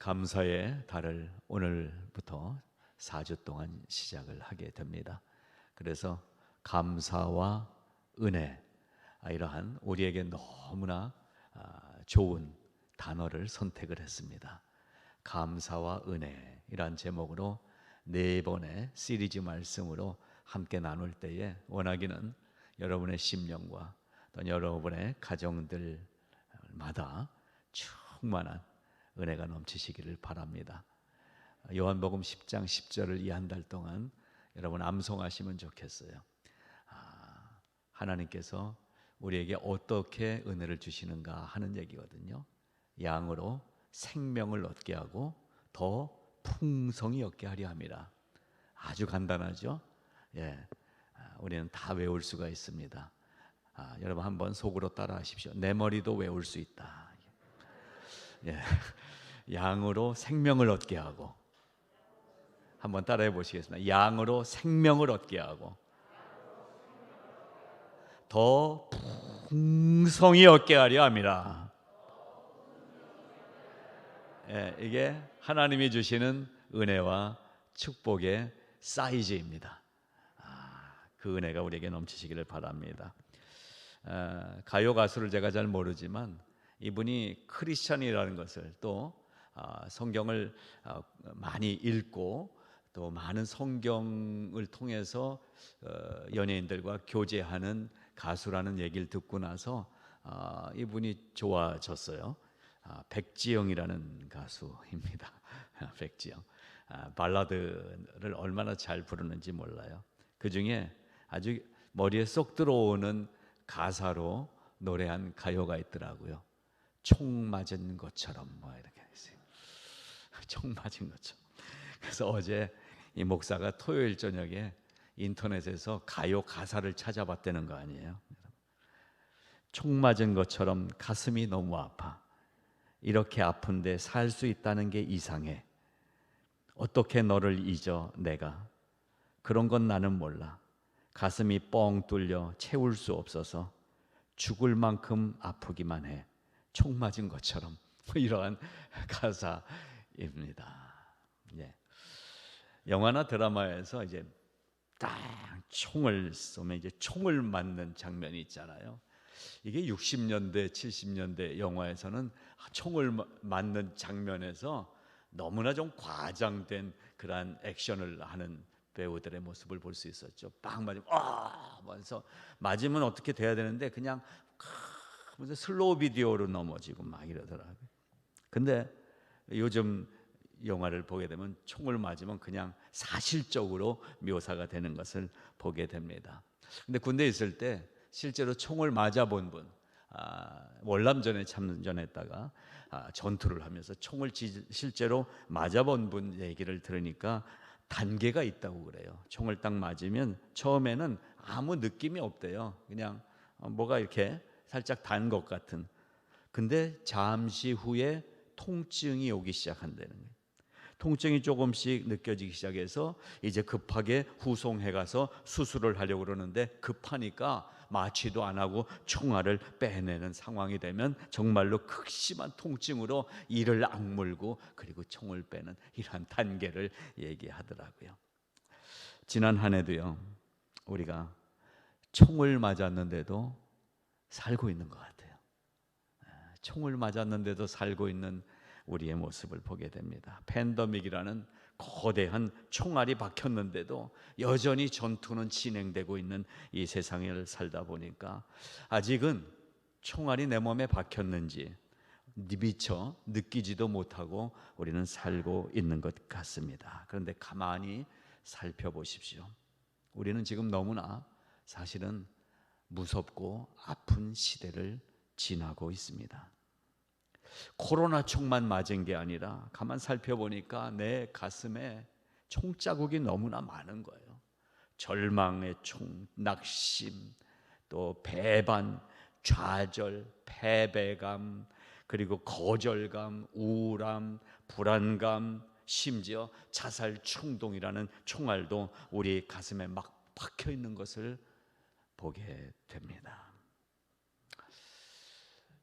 감사의 달을 오늘부터 4주 동안 시작을 하게 됩니다. 그래서 감사와 은혜, 이러한 우리에게 너무나 좋은 단어를 선택을 했습니다. 감사와 은혜이란 제목으로 4번의 시리즈 말씀으로 함께 나눌 때에 원하기는 여러분의 심령과 또 여러분의 가정들마다 충만한 은혜가 넘치시기를 바랍니다. 요한복음 10장 10절을 이 한 달 동안 여러분 암송하시면 좋겠어요. 하나님께서 우리에게 어떻게 은혜를 주시는가 하는 얘기거든요. 양으로 생명을 얻게 하고 더 풍성히 얻게 하려 함이라. 아주 간단하죠. 우리는 다 외울 수가 있습니다. 여러분 한번 속으로 따라하십시오. 내 머리도 외울 수 있다. 양으로 생명을 얻게 하고, 한번 따라해 보시겠습니다. 양으로 생명을 얻게 하고 더 풍성히 얻게 하려 함이라. 이게 하나님이 주시는 은혜와 축복의 사이즈입니다. 그 은혜가 우리에게 넘치시기를 바랍니다. 가요 가수를 제가 잘 모르지만 이분이 크리스찬이라는 것을 또 성경을 많이 읽고 또 많은 성경을 통해서 연예인들과 교제하는 가수라는 얘기를 듣고 나서 이분이 좋아졌어요. 백지영이라는 가수입니다. 백지영. 발라드를 얼마나 잘 부르는지 몰라요. 그 중에 아주 머리에 쏙 들어오는 가사로 노래한 가요가 있더라고요. 총 맞은 것처럼 이렇게 있어요. 총 맞은 것처럼. 그래서 어제 이 목사가 토요일 저녁에 인터넷에서 가요 가사를 찾아봤다는 거 아니에요. 총 맞은 것처럼 가슴이 너무 아파. 이렇게 아픈데 살 수 있다는 게 이상해. 어떻게 너를 잊어 내가. 그런 건 나는 몰라. 가슴이 뻥 뚫려 채울 수 없어서 죽을 만큼 아프기만 해. 총 맞은 것처럼. 이러한 가사입니다. 영화나 드라마에서 이제 딱 총을 쏘면 이제 총을 맞는 장면이 있잖아요. 이게 60년대, 70년대 영화에서는 총을 맞는 장면에서 너무나 좀 과장된 그러한 액션을 하는 배우들의 모습을 볼 수 있었죠. 빵 맞으면 하면서 맞으면 어떻게 돼야 되는데 그냥 무슨 슬로우 비디오로 넘어지고 막 이러더라고요. 근데 요즘 영화를 보게 되면 총을 맞으면 그냥 사실적으로 묘사가 되는 것을 보게 됩니다. 근데 군대에 있을 때 실제로 총을 맞아본 분, 월남전에 참전했다가 전투를 하면서 총을 실제로 맞아본 분 얘기를 들으니까 단계가 있다고 그래요. 총을 딱 맞으면 처음에는 아무 느낌이 없대요. 그냥 뭐가 이렇게 살짝 단 것 같은. 근데 잠시 후에 통증이 오기 시작한다는 거예요. 통증이 조금씩 느껴지기 시작해서 이제 급하게 후송해 가서 수술을 하려고 그러는데 급하니까 마취도 안 하고 총알을 빼내는 상황이 되면 정말로 극심한 통증으로 이를 악물고 그리고 총을 빼는 이러한 단계를 얘기하더라고요. 지난 한 해도요, 우리가 총을 맞았는데도 살고 있는 것 같아요. 총을 맞았는데도 살고 있는 우리의 모습을 보게 됩니다. 팬데믹이라는 거대한 총알이 박혔는데도 여전히 전투는 진행되고 있는 이 세상을 살다 보니까 아직은 총알이 내 몸에 박혔는지 미처 느끼지도 못하고 우리는 살고 있는 것 같습니다. 그런데 가만히 살펴보십시오. 우리는 지금 너무나 사실은 무섭고 아픈 시대를 지나고 있습니다. 코로나 총만 맞은 게 아니라 가만 살펴보니까 내 가슴에 총자국이 너무나 많은 거예요. 절망의 총, 낙심, 또 배반, 좌절, 패배감, 그리고 거절감, 우울함, 불안감, 심지어 자살 충동이라는 총알도 우리 가슴에 막 박혀 있는 것을 보게 됩니다.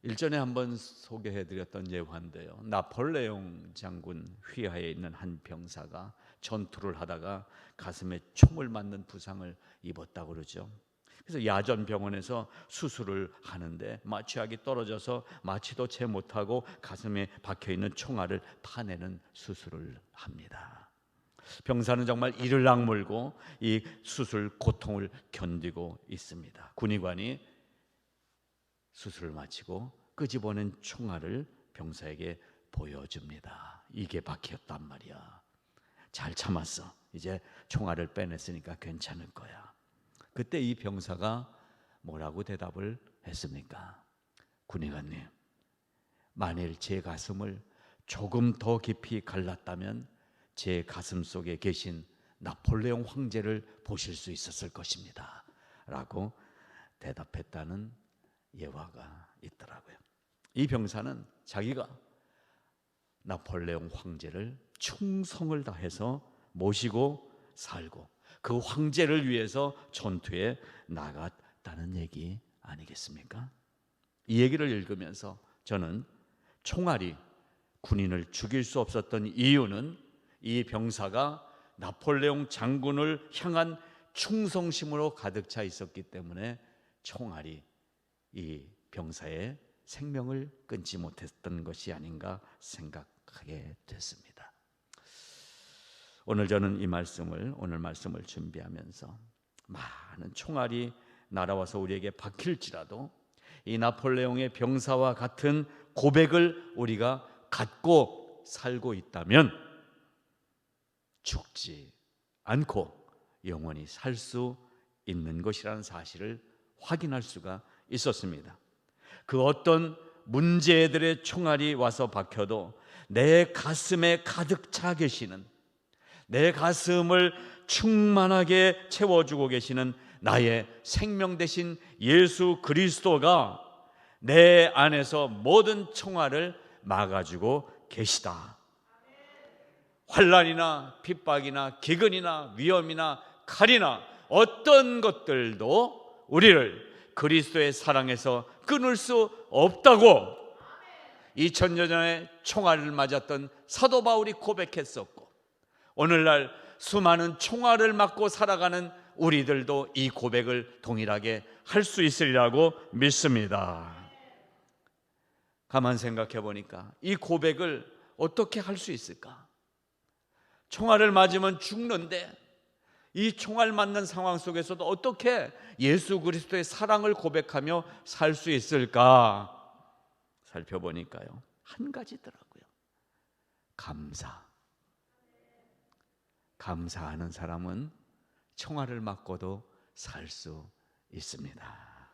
일전에 한번 소개해드렸던 예화인데요, 나폴레옹 장군 휘하에 있는 한 병사가 전투를 하다가 가슴에 총을 맞는 부상을 입었다고 그러죠. 그래서 야전병원에서 수술을 하는데 마취약이 떨어져서 마취도 채 못하고 가슴에 박혀있는 총알을 파내는 수술을 합니다. 병사는 정말 이를 악물고 이 수술 고통을 견디고 있습니다. 군의관이 수술을 마치고 끄집어낸 총알을 병사에게 보여줍니다. 이게 박혔단 말이야. 잘 참았어. 이제 총알을 빼냈으니까 괜찮을 거야. 그때 이 병사가 뭐라고 대답을 했습니까? 군의관님, 만일 제 가슴을 조금 더 깊이 갈랐다면 제 가슴 속에 계신 나폴레옹 황제를 보실 수 있었을 것입니다 라고 대답했다는 예화가 있더라고요. 이 병사는 자기가 나폴레옹 황제를 충성을 다해서 모시고 살고 그 황제를 위해서 전투에 나갔다는 얘기 아니겠습니까? 이 얘기를 읽으면서 저는 총알이 군인을 죽일 수 없었던 이유는 이 병사가 나폴레옹 장군을 향한 충성심으로 가득 차 있었기 때문에 총알이 이 병사의 생명을 끊지 못했던 것이 아닌가 생각하게 됐습니다. 오늘 저는 오늘 말씀을 준비하면서 많은 총알이 날아와서 우리에게 박힐지라도 이 나폴레옹의 병사와 같은 고백을 우리가 갖고 살고 있다면 죽지 않고 영원히 살 수 있는 것이라는 사실을 확인할 수가 있었습니다. 그 어떤 문제들의 총알이 와서 박혀도 내 가슴에 가득 차 계시는, 내 가슴을 충만하게 채워주고 계시는 나의 생명 되신 예수 그리스도가 내 안에서 모든 총알을 막아주고 계시다. 환난이나 핍박이나 기근이나 위험이나 칼이나 어떤 것들도 우리를 그리스도의 사랑에서 끊을 수 없다고 2000년 전에 총알을 맞았던 사도 바울이 고백했었고, 오늘날 수많은 총알을 맞고 살아가는 우리들도 이 고백을 동일하게 할 수 있으리라고 믿습니다. 가만 생각해 보니까 이 고백을 어떻게 할 수 있을까? 총알을 맞으면 죽는데 이 총알 맞는 상황 속에서도 어떻게 예수 그리스도의 사랑을 고백하며 살 수 있을까 살펴보니까요, 한 가지더라고요. 감사하는 사람은 총알을 맞고도 살 수 있습니다.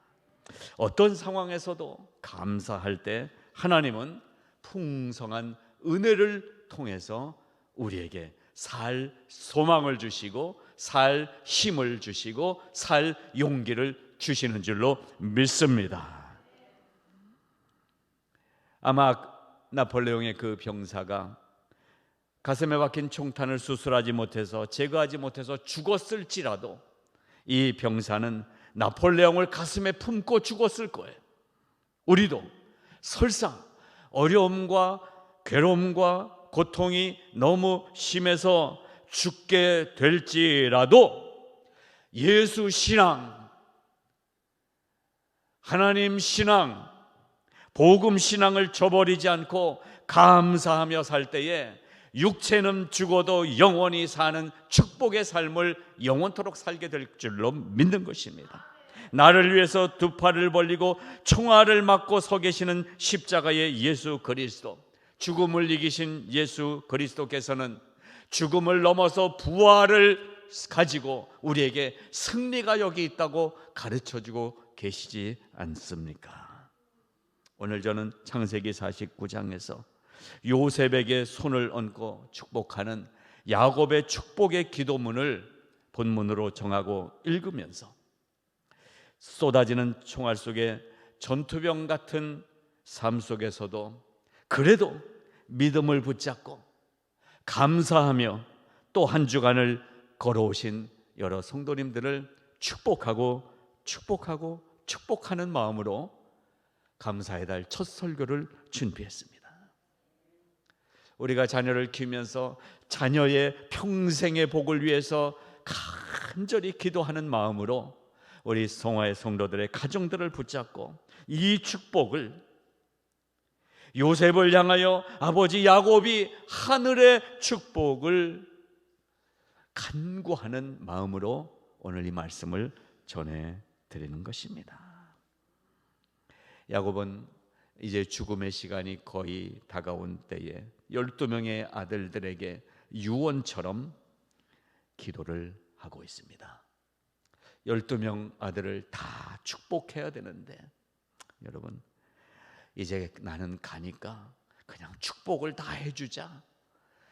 어떤 상황에서도 감사할 때 하나님은 풍성한 은혜를 통해서 우리에게 살 소망을 주시고 살 힘을 주시고 살 용기를 주시는 줄로 믿습니다. 아마 나폴레옹의 그 병사가 가슴에 박힌 총탄을 수술하지 못해서 제거하지 못해서 죽었을지라도 이 병사는 나폴레옹을 가슴에 품고 죽었을 거예요. 우리도 설사 어려움과 괴로움과 고통이 너무 심해서 죽게 될지라도 예수 신앙, 하나님 신앙, 복음 신앙을 저버리지 않고 감사하며 살 때에 육체는 죽어도 영원히 사는 축복의 삶을 영원토록 살게 될 줄로 믿는 것입니다. 나를 위해서 두 팔을 벌리고 총알을 맞고 서 계시는 십자가의 예수 그리스도, 죽음을 이기신 예수 그리스도께서는 죽음을 넘어서 부활을 가지고 우리에게 승리가 여기 있다고 가르쳐주고 계시지 않습니까? 오늘 저는 창세기 49장에서 요셉에게 손을 얹고 축복하는 야곱의 축복의 기도문을 본문으로 정하고 읽으면서 쏟아지는 총알 속에 전투병 같은 삶 속에서도 그래도 믿음을 붙잡고 감사하며 또 한 주간을 걸어오신 여러 성도님들을 축복하는 마음으로 감사의 달 첫 설교를 준비했습니다. 우리가 자녀를 키우면서 자녀의 평생의 복을 위해서 간절히 기도하는 마음으로 우리 성화의 성도들의 가정들을 붙잡고 이 축복을, 요셉을 향하여 아버지 야곱이 하늘의 축복을 간구하는 마음으로 오늘 이 말씀을 전해드리는 것입니다. 야곱은 이제 죽음의 시간이 거의 다가온 때에 12명의 아들들에게 유언처럼 기도를 하고 있습니다. 12명 아들을 다 축복해야 되는데, 여러분, 이제 나는 가니까 그냥 축복을 다 해주자,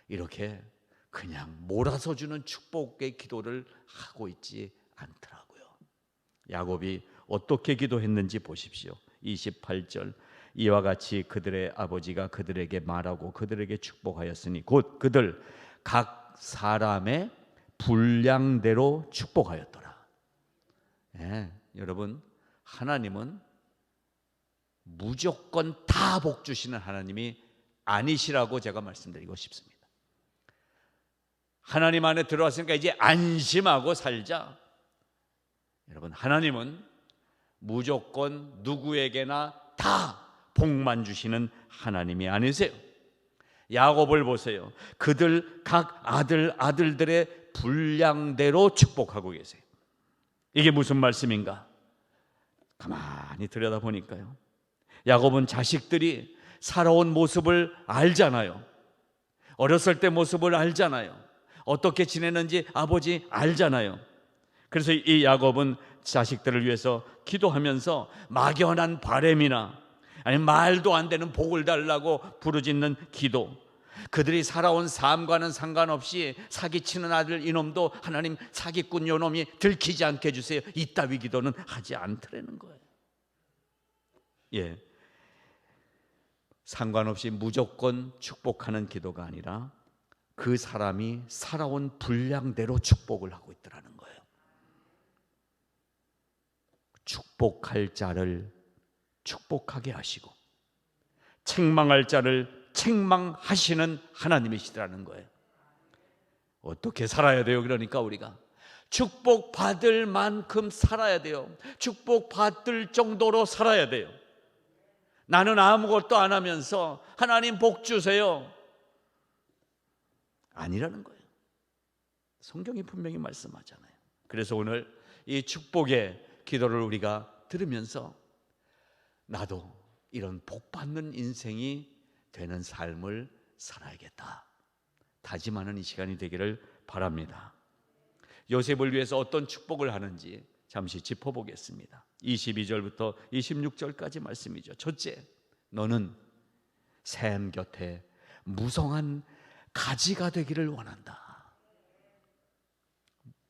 이렇게 그냥 몰아서 주는 축복의 기도를 하고 있지 않더라고요. 야곱이 어떻게 기도했는지 보십시오. 28절, 이와 같이 그들의 아버지가 그들에게 말하고 그들에게 축복하였으니 곧 그들 각 사람의 분량대로 축복하였더라. 여러분, 하나님은 무조건 다 복 주시는 하나님이 아니시라고 제가 말씀드리고 싶습니다. 하나님 안에 들어왔으니까 이제 안심하고 살자. 여러분, 하나님은 무조건 누구에게나 다 복만 주시는 하나님이 아니세요. 야곱을 보세요. 그들 각 아들들의 분량대로 축복하고 계세요. 이게 무슨 말씀인가? 가만히 들여다보니까요, 야곱은 자식들이 살아온 모습을 알잖아요. 어렸을 때 모습을 알잖아요. 어떻게 지내는지 아버지 알잖아요. 그래서 이 야곱은 자식들을 위해서 기도하면서 막연한 바람이나 아니면 말도 안 되는 복을 달라고 부르짖는 기도, 그들이 살아온 삶과는 상관없이 사기치는 아들 이놈도 하나님 사기꾼 요놈이 들키지 않게 해주세요, 이따위 기도는 하지 않더라는 거예요. 상관없이 무조건 축복하는 기도가 아니라 그 사람이 살아온 분량대로 축복을 하고 있더라는 거예요. 축복할 자를 축복하게 하시고 책망할 자를 책망하시는 하나님이시라는 거예요. 어떻게 살아야 돼요? 그러니까 우리가 축복받을 만큼 살아야 돼요. 축복받을 정도로 살아야 돼요. 나는 아무것도 안 하면서 하나님 복 주세요, 아니라는 거예요. 성경이 분명히 말씀하잖아요. 그래서 오늘 이 축복의 기도를 우리가 들으면서 나도 이런 복받는 인생이 되는 삶을 살아야겠다 다짐하는 이 시간이 되기를 바랍니다. 요셉을 위해서 어떤 축복을 하는지 잠시 짚어보겠습니다. 22절부터 26절까지 말씀이죠. 첫째, 너는 샘 곁에 무성한 가지가 되기를 원한다.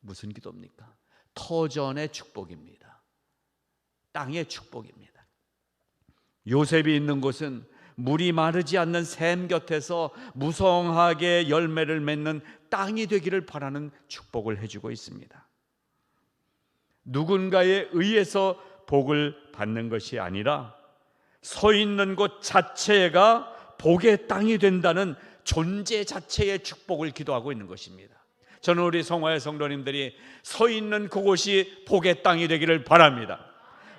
무슨 기도입니까? 터전의 축복입니다. 땅의 축복입니다. 요셉이 있는 곳은 물이 마르지 않는 샘 곁에서 무성하게 열매를 맺는 땅이 되기를 바라는 축복을 해주고 있습니다. 누군가에 의해서 복을 받는 것이 아니라 서 있는 곳 자체가 복의 땅이 된다는 존재 자체의 축복을 기도하고 있는 것입니다. 저는 우리 성화의 성도님들이 서 있는 그곳이 복의 땅이 되기를 바랍니다.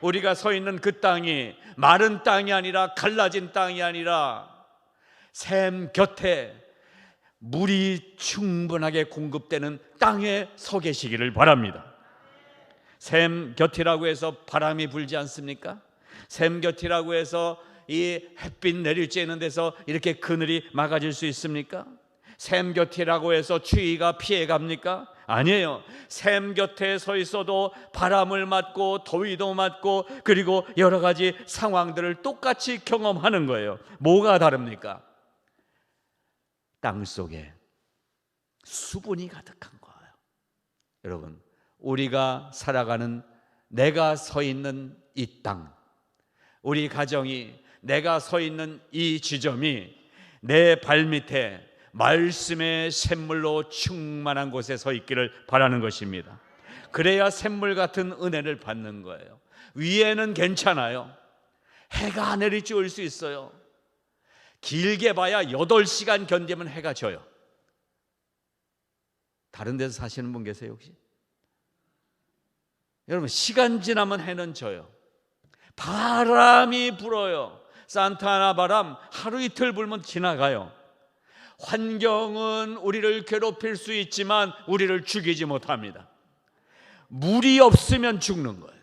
우리가 서 있는 그 땅이 마른 땅이 아니라 갈라진 땅이 아니라 샘 곁에 물이 충분하게 공급되는 땅에 서 계시기를 바랍니다. 샘 곁이라고 해서 바람이 불지 않습니까? 샘 곁이라고 해서 이 햇빛 내리쬐는 데서 이렇게 그늘이 막아질 수 있습니까? 샘 곁이라고 해서 추위가 피해갑니까? 아니에요. 샘 곁에 서 있어도 바람을 맞고 더위도 맞고 그리고 여러 가지 상황들을 똑같이 경험하는 거예요. 뭐가 다릅니까? 땅 속에 수분이 가득한 거예요. 여러분, 우리가 살아가는, 내가 서 있는 이 땅, 우리 가정이, 내가 서 있는 이 지점이 내 발밑에 말씀의 샘물로 충만한 곳에 서 있기를 바라는 것입니다. 그래야 샘물 같은 은혜를 받는 거예요. 위에는 괜찮아요. 해가 내리쬐을 수 있어요. 길게 봐야 8시간 견디면 해가 져요. 다른 데서 사시는 분 계세요 혹시? 여러분, 시간 지나면 해는 져요. 바람이 불어요. 산타나 바람 하루 이틀 불면 지나가요. 환경은 우리를 괴롭힐 수 있지만 우리를 죽이지 못합니다. 물이 없으면 죽는 거예요.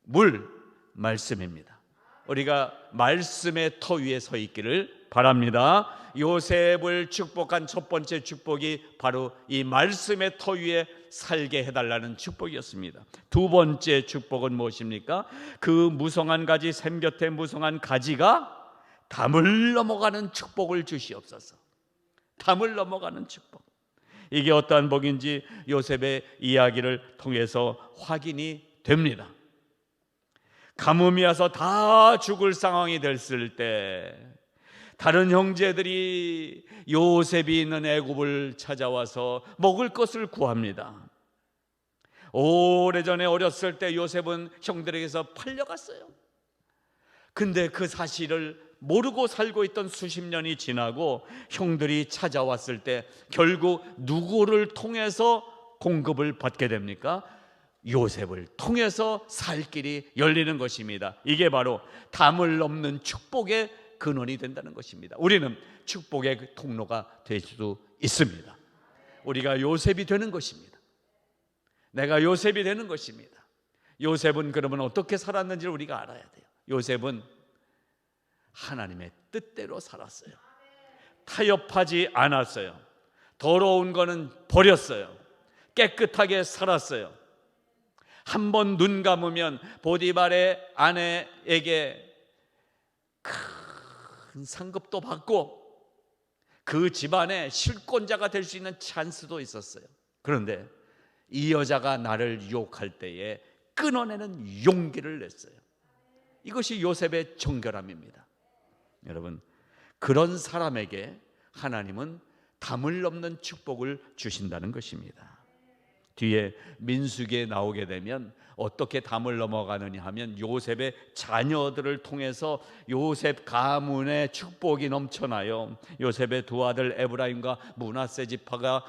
물, 말씀입니다. 우리가 말씀의 터 위에 서 있기를 바랍니다. 요셉을 축복한 첫 번째 축복이 바로 이 말씀의 터 위에 살게 해달라는 축복이었습니다. 두 번째 축복은 무엇입니까? 그 무성한 가지, 샘 곁에 무성한 가지가 담을 넘어가는 축복을 주시옵소서. 담을 넘어가는 축복. 이게 어떠한 복인지 요셉의 이야기를 통해서 확인이 됩니다. 가뭄이 와서 다 죽을 상황이 됐을 때 다른 형제들이 요셉이 있는 애굽을 찾아와서 먹을 것을 구합니다. 오래전에 어렸을 때 요셉은 형들에게서 팔려갔어요. 근데 그 사실을 모르고 살고 있던 수십 년이 지나고 형들이 찾아왔을 때 결국 누구를 통해서 공급을 받게 됩니까? 요셉을 통해서 살 길이 열리는 것입니다. 이게 바로 담을 넘는 축복의 근원이 된다는 것입니다. 우리는 축복의 통로가 될 수 있습니다. 우리가 요셉이 되는 것입니다. 내가 요셉이 되는 것입니다. 요셉은 그러면 어떻게 살았는지를 우리가 알아야 돼요. 요셉은 하나님의 뜻대로 살았어요. 타협하지 않았어요. 더러운 거는 버렸어요. 깨끗하게 살았어요. 한 번 눈 감으면 보디발의 아내에게 큰 상급도 받고 그 집안의 실권자가 될 수 있는 찬스도 있었어요. 그런데 이 여자가 나를 유혹할 때에 끊어내는 용기를 냈어요. 이것이 요셉의 정결함입니다. 여러분, 그런 사람에게 하나님은 담을 넘는 축복을 주신다는 것입니다. 뒤에 민수기에 나오게 되면 어떻게 담을 넘어가느냐 하면 요셉의 자녀들을 통해서 요셉 가문의 축복이 넘쳐나요. 요셉의 두 아들 에브라임과 므낫세 지파가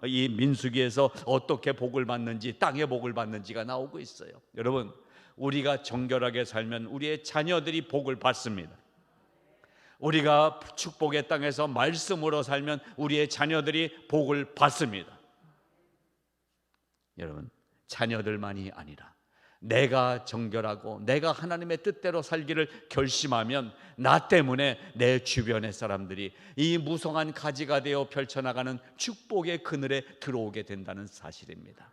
이 민수기에서 어떻게 복을 받는지, 땅의 복을 받는지가 나오고 있어요. 여러분, 우리가 정결하게 살면 우리의 자녀들이 복을 받습니다. 우리가 축복의 땅에서 말씀으로 살면 우리의 자녀들이 복을 받습니다. 여러분, 자녀들만이 아니라 내가 정결하고 내가 하나님의 뜻대로 살기를 결심하면 나 때문에 내 주변의 사람들이 이 무성한 가지가 되어 펼쳐나가는 축복의 그늘에 들어오게 된다는 사실입니다.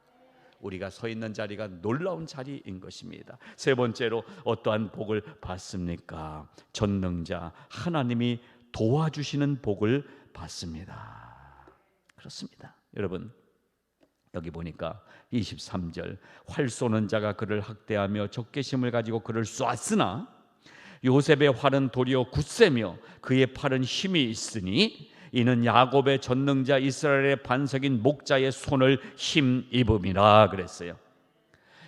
우리가 서 있는 자리가 놀라운 자리인 것입니다. 세 번째로 어떠한 복을 받습니까? 전능자 하나님이 도와주시는 복을 받습니다. 그렇습니다. 여러분, 여기 보니까 23절, 활 쏘는 자가 그를 학대하며 적개심을 가지고 그를 쏘았으나 요셉의 활은 도리어 굳세며 그의 팔은 힘이 있으니 이는 야곱의 전능자 이스라엘의 반석인 목자의 손을 힘입음이라 그랬어요.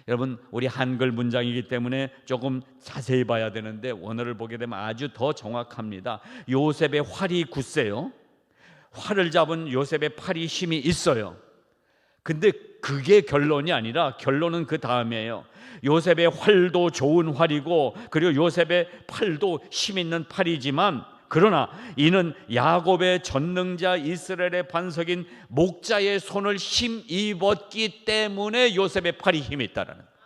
여러분, 우리 한글 문장이기 때문에 조금 자세히 봐야 되는데 원어를 보게 되면 아주 더 정확합니다. 요셉의 활이 굳세요. 활을 잡은 요셉의 팔이 힘이 있어요. 근데 그게 결론이 아니라 결론은 그 다음이에요. 요셉의 활도 좋은 활이고 그리고 요셉의 팔도 힘 있는 팔이지만 그러나 이는 야곱의 전능자 이스라엘의 반석인 목자의 손을 힘입었기 때문에 요셉의 팔이 힘이 있다라는 거예요.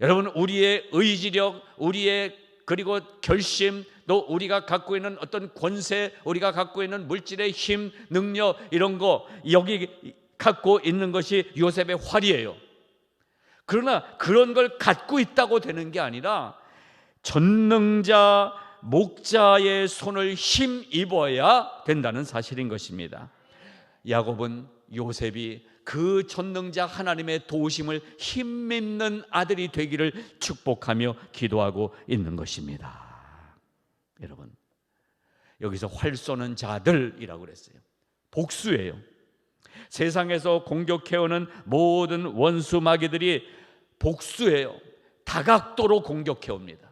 여러분, 우리의 의지력, 우리의 그리고 결심, 또 우리가 갖고 있는 어떤 권세, 우리가 갖고 있는 물질의 힘, 능력 이런 거 여기 갖고 있는 것이 요셉의 활이에요. 그러나 그런 걸 갖고 있다고 되는 게 아니라 전능자 목자의 손을 힘입어야 된다는 사실인 것입니다. 야곱은 요셉이 그 전능자 하나님의 도우심을 힘입는 아들이 되기를 축복하며 기도하고 있는 것입니다. 여러분, 여기서 활 쏘는 자들이라고 그랬어요. 복수예요. 세상에서 공격해오는 모든 원수 마귀들이 복수예요. 다각도로 공격해옵니다.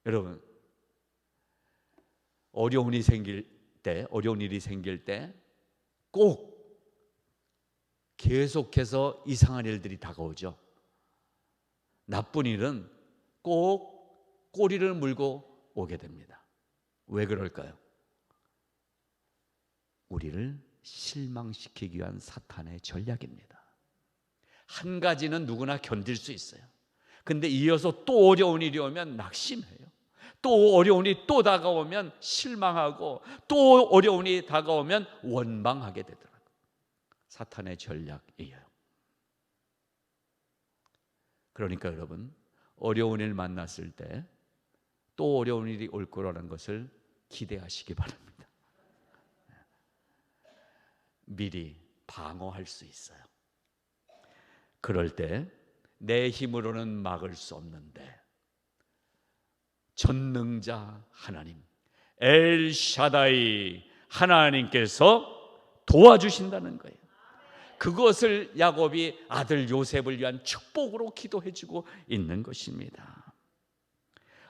여러분, 어려운 일이 생길 때 꼭 계속해서 이상한 일들이 다가오죠. 나쁜 일은 꼭 꼬리를 물고 오게 됩니다. 왜 그럴까요? 우리를 실망시키기 위한 사탄의 전략입니다. 한 가지는 누구나 견딜 수 있어요. 근데 이어서 또 어려운 일이 오면 낙심해요. 또 어려운 일이 또 다가오면 실망하고, 또 어려운 일이 다가오면 원망하게 되더라고요. 사탄의 전략이에요. 그러니까 여러분, 어려운 일 만났을 때 또 어려운 일이 올 거라는 것을 기대하시기 바랍니다. 미리 방어할 수 있어요. 그럴 때 내 힘으로는 막을 수 없는데 전능자 하나님, 엘샤다이 하나님께서 도와주신다는 거예요. 그것을 야곱이 아들 요셉을 위한 축복으로 기도해주고 있는 것입니다.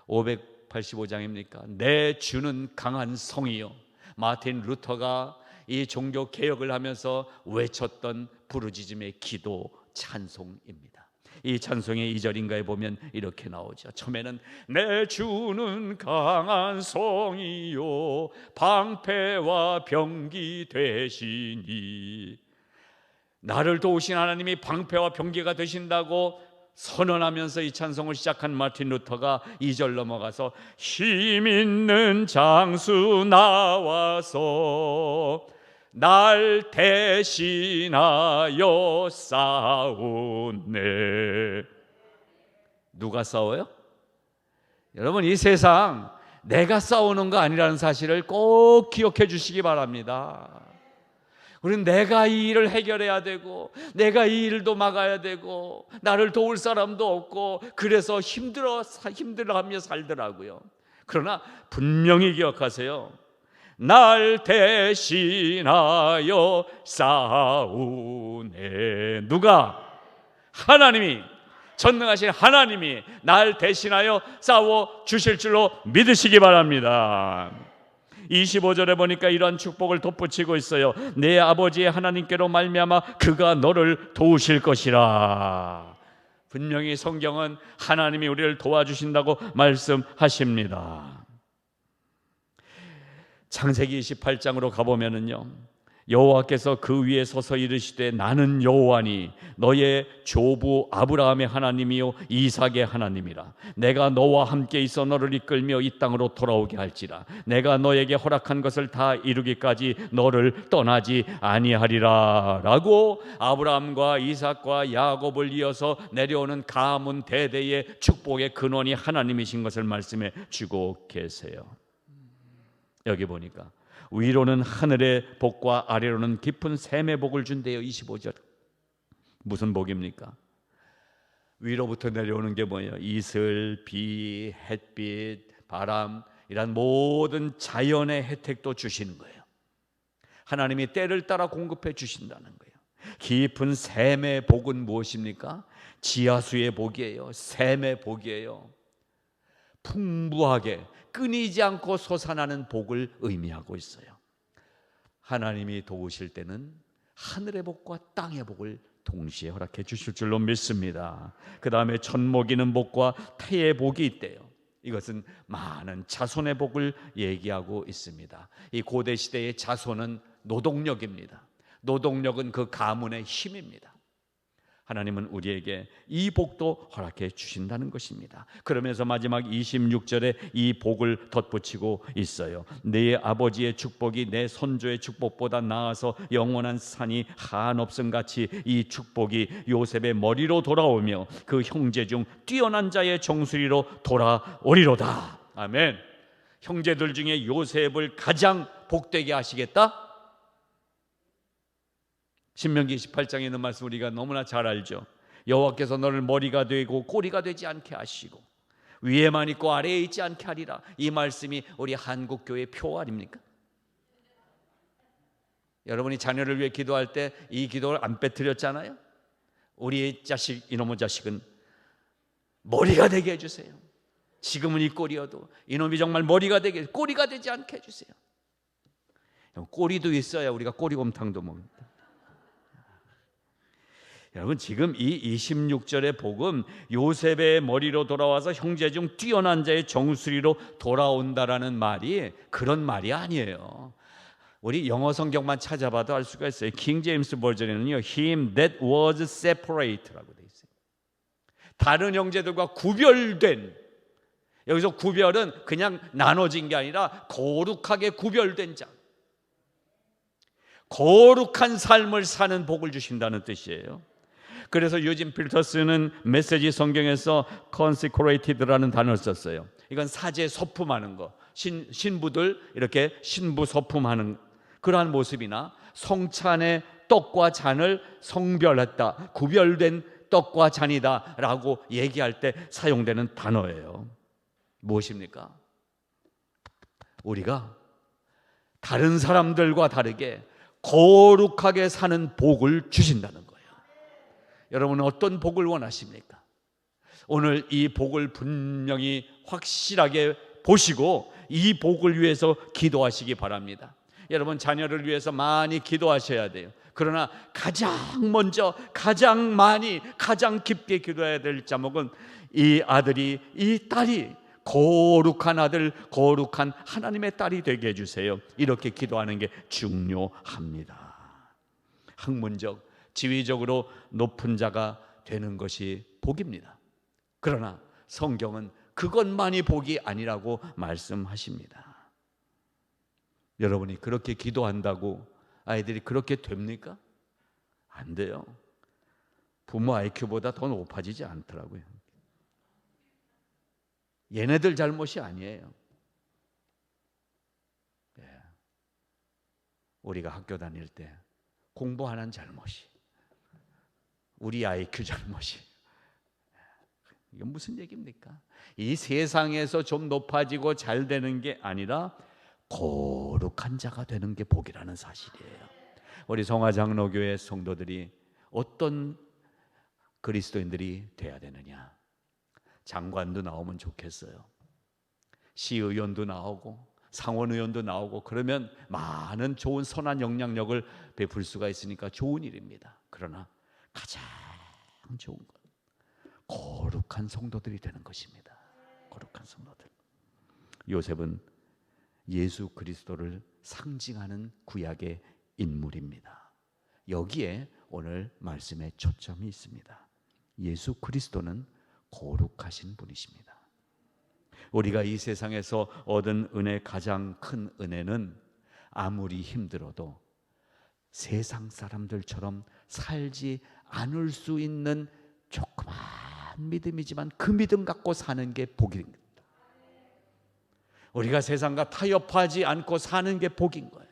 585장입니까? 내 주는 강한 성이요. 마틴 루터가 이 종교 개혁을 하면서 외쳤던 부르짖음의 기도 찬송입니다. 이 찬송의 2절인가에 보면 이렇게 나오죠. 처음에는 내 주는 강한 성이요 방패와 병기 되시니, 나를 도우신 하나님이 방패와 병기가 되신다고 선언하면서 이 찬송을 시작한 마틴 루터가 2절 넘어가서 힘 있는 장수 나와서 날 대신하여 싸우네. 누가 싸워요? 여러분, 이 세상 내가 싸우는 거 아니라는 사실을 꼭 기억해 주시기 바랍니다. 우리는 내가 이 일을 해결해야 되고, 내가 이 일도 막아야 되고, 나를 도울 사람도 없고, 그래서 힘들어하며 살더라고요. 그러나 분명히 기억하세요. 날 대신하여 싸우네. 누가? 하나님이, 전능하신 하나님이 날 대신하여 싸워 주실 줄로 믿으시기 바랍니다. 25절에 보니까 이런 축복을 덧붙이고 있어요. 내 아버지의 하나님께로 말미암아 그가 너를 도우실 것이라. 분명히 성경은 하나님이 우리를 도와주신다고 말씀하십니다. 창세기 28장으로 가보면은요, 여호와께서 그 위에 서서 이르시되 나는 여호와니 너의 조부 아브라함의 하나님이요 이삭의 하나님이라. 내가 너와 함께 있어 너를 이끌며 이 땅으로 돌아오게 할지라. 내가 너에게 허락한 것을 다 이루기까지 너를 떠나지 아니하리라. 라고 아브라함과 이삭과 야곱을 이어서 내려오는 가문 대대의 축복의 근원이 하나님이신 것을 말씀해 주고 계세요. 여기 보니까 위로는 하늘의 복과 아래로는 깊은 샘의 복을 준대요. 25절. 무슨 복입니까? 위로부터 내려오는 게 뭐예요? 이슬, 비, 햇빛, 바람, 이런 모든 자연의 혜택도 주시는 거예요. 하나님이 때를 따라 공급해 주신다는 거예요. 깊은 샘의 복은 무엇입니까? 지하수의 복이에요. 샘의 복이에요. 풍부하게 끊이지 않고 솟아나는 복을 의미하고 있어요. 하나님이 도우실 때는 하늘의 복과 땅의 복을 동시에 허락해 주실 줄로 믿습니다. 그 다음에 젖먹이는 복과 태의 복이 있대요. 이것은 많은 자손의 복을 얘기하고 있습니다. 이 고대 시대의 자손은 노동력입니다. 노동력은 그 가문의 힘입니다. 하나님은 우리에게 이 복도 허락해 주신다는 것입니다. 그러면서 마지막 26절에 이 복을 덧붙이고 있어요. 내 아버지의 축복이 내 선조의 축복보다 나아서 영원한 산이 한없음같이 이 축복이 요셉의 머리로 돌아오며 그 형제 중 뛰어난 자의 정수리로 돌아오리로다. 아멘. 형제들 중에 요셉을 가장 복되게 하시겠다? 신명기 28장에 있는 말씀 우리가 너무나 잘 알죠. 여호와께서 너를 머리가 되고 꼬리가 되지 않게 하시고 위에만 있고 아래에 있지 않게 하리라. 이 말씀이 우리 한국교회의 표 아닙니까? 여러분이 자녀를 위해 기도할 때 이 기도를 안 빼뜨렸잖아요. 우리 자식, 이놈의 자식은 머리가 되게 해주세요. 지금은 이 꼴이어도 이놈이 정말 머리가 되게 꼬리가 되지 않게 해주세요. 꼬리도 있어야 우리가 꼬리곰탕도 먹는다. 여러분, 지금 이 26절의 복음, 요셉의 머리로 돌아와서 형제 중 뛰어난 자의 정수리로 돌아온다라는 말이 그런 말이 아니에요. 우리 영어 성경만 찾아봐도 알 수가 있어요. 킹 제임스 버전에는요, him that was separate라고 돼 있어요. 다른 형제들과 구별된, 여기서 구별은 그냥 나눠진 게 아니라 거룩하게 구별된 자, 거룩한 삶을 사는 복을 주신다는 뜻이에요. 그래서 유진 필터스는 메시지 성경에서 consecrated라는 단어를 썼어요. 이건 사제 소품하는 거, 신부들 이렇게 신부 소품하는 그러한 모습이나 성찬의 떡과 잔을 성별했다, 구별된 떡과 잔이다 라고 얘기할 때 사용되는 단어예요. 무엇입니까? 우리가 다른 사람들과 다르게 거룩하게 사는 복을 주신다는 거예요. 여러분은 어떤 복을 원하십니까? 오늘 이 복을 분명히 확실하게 보시고 이 복을 위해서 기도하시기 바랍니다. 여러분, 자녀를 위해서 많이 기도하셔야 돼요. 그러나 가장 먼저, 가장 많이, 가장 깊게 기도해야 될 제목은 이 아들이, 이 딸이 거룩한 아들, 거룩한 하나님의 딸이 되게 해주세요. 이렇게 기도하는 게 중요합니다. 학문적, 지위적으로 높은 자가 되는 것이 복입니다. 그러나 성경은 그것만이 복이 아니라고 말씀하십니다. 여러분이 그렇게 기도한다고 아이들이 그렇게 됩니까? 안 돼요. 부모 IQ보다 더 높아지지 않더라고요. 얘네들 잘못이 아니에요. 우리가 학교 다닐 때 공부하는 잘못이, 우리 IQ 잘못이, 이건 무슨 얘기입니까? 이 세상에서 좀 높아지고 잘 되는 게 아니라 거룩한 자가 되는 게 복이라는 사실이에요. 우리 성화장로교회 성도들이 어떤 그리스도인들이 돼야 되느냐? 장관도 나오면 좋겠어요. 시의원도 나오고 상원의원도 나오고, 그러면 많은 좋은 선한 영향력을 베풀 수가 있으니까 좋은 일입니다. 그러나 가장 좋은 것, 거룩한 성도들이 되는 것입니다. 거룩한 성도들. 요셉은 예수 그리스도를 상징하는 구약의 인물입니다. 여기에 오늘 말씀의 초점이 있습니다. 예수 그리스도는 거룩하신 분이십니다. 우리가 이 세상에서 얻은 은혜, 가장 큰 은혜는 아무리 힘들어도 세상 사람들처럼 살지 않을 수 있는 조그만 믿음이지만 그 믿음 갖고 사는 게 복입니다. 우리가 세상과 타협하지 않고 사는 게 복인 거예요.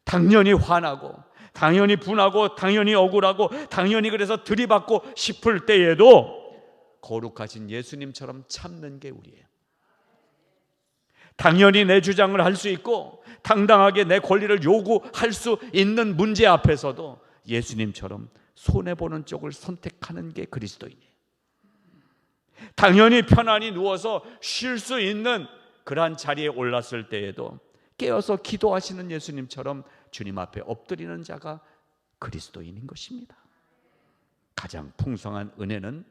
당연히 화나고, 당연히 분하고, 당연히 억울하고, 당연히 그래서 들이받고 싶을 때에도 거룩하신 예수님처럼 참는 게 우리예요. 당연히 내 주장을 할 수 있고 당당하게 내 권리를 요구할 수 있는 문제 앞에서도 예수님처럼 손해보는 쪽을 선택하는 게 그리스도인이에요. 당연히 편안히 누워서 쉴 수 있는 그러한 자리에 올랐을 때에도 깨어서 기도하시는 예수님처럼 주님 앞에 엎드리는 자가 그리스도인인 것입니다. 가장 풍성한 은혜는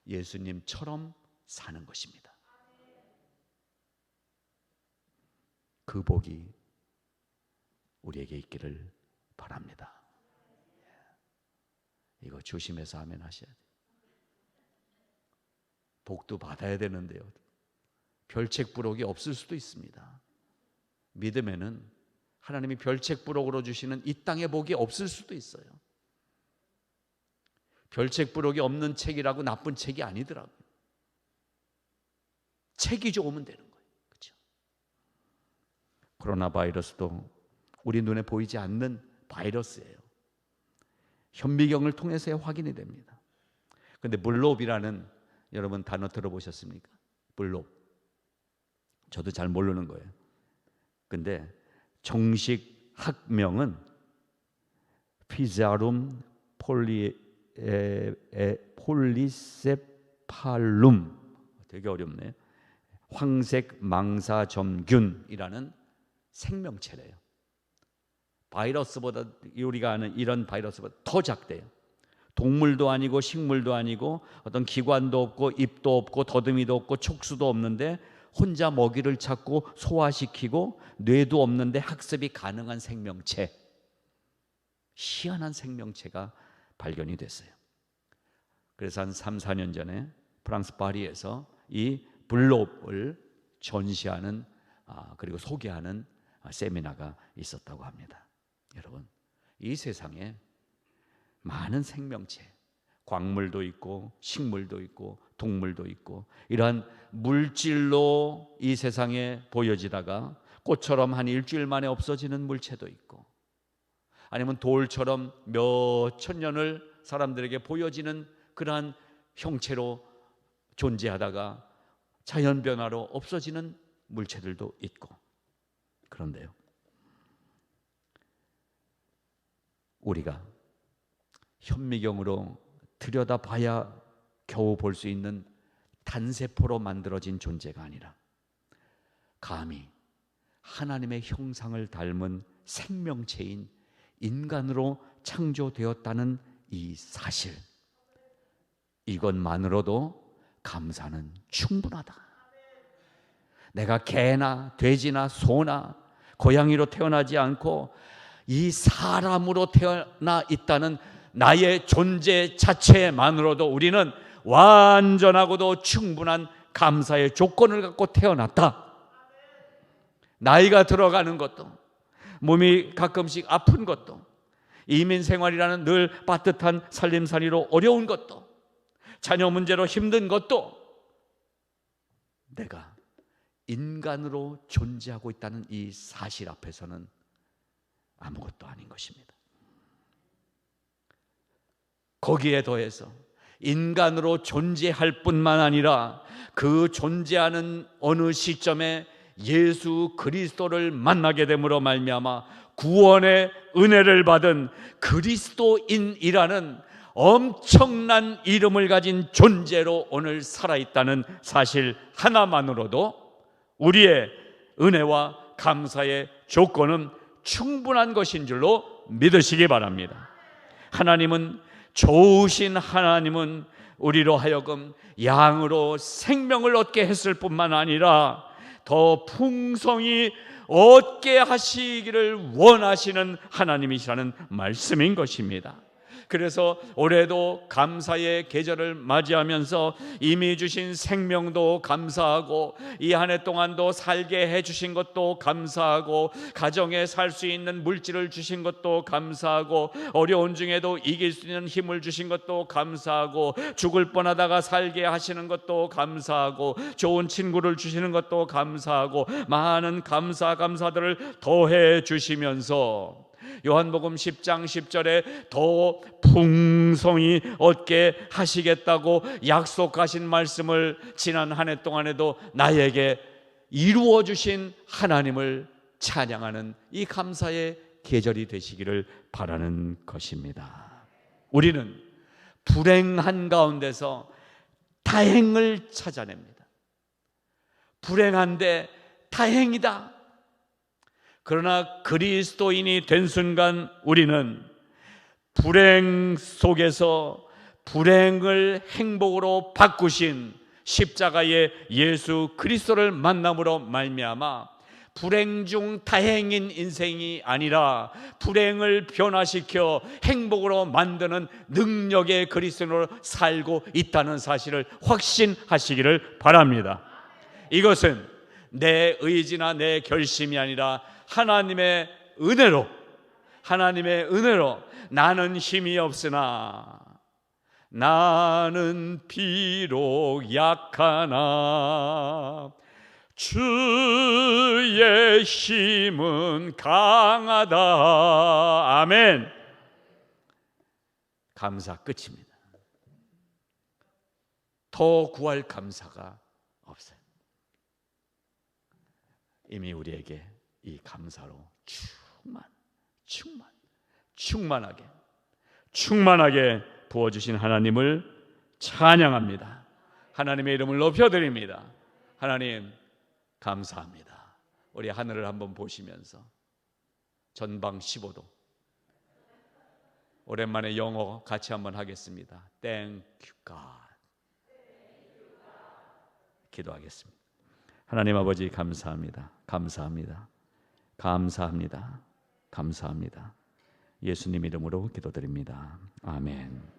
예수님처럼 사는 것입니다. 그 복이 우리에게 있기를 바랍니다. 이거 조심해서 아멘 하셔야 돼요. 복도 받아야 되는데요, 별책부록이 없을 수도 있습니다. 믿음에는 하나님이 별책부록으로 주시는 이 땅의 복이 없을 수도 있어요. 별책부록이 없는 책이라고 나쁜 책이 아니더라고요. 책이 좋으면 되는 거예요. 그렇죠? 코로나 바이러스도 우리 눈에 보이지 않는 바이러스예요. 현미경을 통해서 확인이 됩니다. 그런데 물롭이라는, 여러분 단어 들어보셨습니까? 물롭. 저도 잘 모르는 거예요. 근데 정식 학명은 피자룸 폴리세팔룸, 되게 어렵네요. 황색 망사점균이라는 생명체래요. 바이러스보다, 우리가 아는 이런 바이러스보다 더 작대요. 동물도 아니고 식물도 아니고 어떤 기관도 없고 입도 없고 더듬이도 없고 촉수도 없는데 혼자 먹이를 찾고 소화시키고 뇌도 없는데 학습이 가능한 생명체, 희한한 생명체가 발견이 됐어요. 그래서 한 3, 4년 전에 프랑스 파리에서 이 블롭을 전시하는 그리고 소개하는 세미나가 있었다고 합니다. 여러분, 이 세상에 많은 생명체, 광물도 있고 식물도 있고 동물도 있고 이러한 물질로 이 세상에 보여지다가 꽃처럼 한 일주일 만에 없어지는 물체도 있고, 아니면 돌처럼 몇 천 년을 사람들에게 보여지는 그러한 형체로 존재하다가 자연 변화로 없어지는 물체들도 있고. 그런데요, 우리가 현미경으로 들여다봐야 겨우 볼 수 있는 단세포로 만들어진 존재가 아니라 감히 하나님의 형상을 닮은 생명체인 인간으로 창조되었다는 이 사실, 이것만으로도 감사는 충분하다. 내가 개나 돼지나 소나 고양이로 태어나지 않고 이 사람으로 태어나 있다는 나의 존재 자체만으로도 우리는 완전하고도 충분한 감사의 조건을 갖고 태어났다. 나이가 들어가는 것도, 몸이 가끔씩 아픈 것도, 이민 생활이라는 늘 빠듯한 살림살이로 어려운 것도, 자녀 문제로 힘든 것도 내가 인간으로 존재하고 있다는 이 사실 앞에서는 아무것도 아닌 것입니다. 거기에 더해서 인간으로 존재할 뿐만 아니라 그 존재하는 어느 시점에 예수 그리스도를 만나게 됨으로 말미암아 구원의 은혜를 받은 그리스도인이라는 엄청난 이름을 가진 존재로 오늘 살아있다는 사실 하나만으로도 우리의 은혜와 감사의 조건은 충분한 것인 줄로 믿으시기 바랍니다. 하나님은, 좋으신 하나님은 우리로 하여금 양으로 생명을 얻게 했을 뿐만 아니라 더 풍성히 얻게 하시기를 원하시는 하나님이시라는 말씀인 것입니다. 그래서 올해도 감사의 계절을 맞이하면서 이미 주신 생명도 감사하고, 이 한 해 동안도 살게 해주신 것도 감사하고, 가정에 살 수 있는 물질을 주신 것도 감사하고, 어려운 중에도 이길 수 있는 힘을 주신 것도 감사하고, 죽을 뻔하다가 살게 하시는 것도 감사하고, 좋은 친구를 주시는 것도 감사하고, 많은 감사들을 더해 주시면서 요한복음 10장 10절에 더 풍성히 얻게 하시겠다고 약속하신 말씀을 지난 한 해 동안에도 나에게 이루어 주신 하나님을 찬양하는 이 감사의 계절이 되시기를 바라는 것입니다. 우리는 불행한 가운데서 다행을 찾아냅니다. 불행한데 다행이다. 그러나 그리스도인이 된 순간 우리는 불행 속에서 불행을 행복으로 바꾸신 십자가의 예수 그리스도를 만남으로 말미암아 불행 중 다행인 인생이 아니라 불행을 변화시켜 행복으로 만드는 능력의 그리스도로 살고 있다는 사실을 확신하시기를 바랍니다. 이것은 내 의지나 내 결심이 아니라 하나님의 은혜로 나는 힘이 없으나 나는 비록 약하나 주의 힘은 강하다. 아멘. 감사 끝입니다. 더 구할 감사가 없어요. 이미 우리에게 이 감사로 충만하게 부어주신 하나님을 찬양합니다. 하나님의 이름을 높여드립니다. 하나님 감사합니다. 우리 하늘을 한번 보시면서 전방 15도 오랜만에 영어 같이 한번 하겠습니다. Thank you God. 기도하겠습니다. 하나님 아버지 감사합니다. 감사합니다. 감사합니다. 감사합니다. 예수님 이름으로 기도드립니다. 아멘.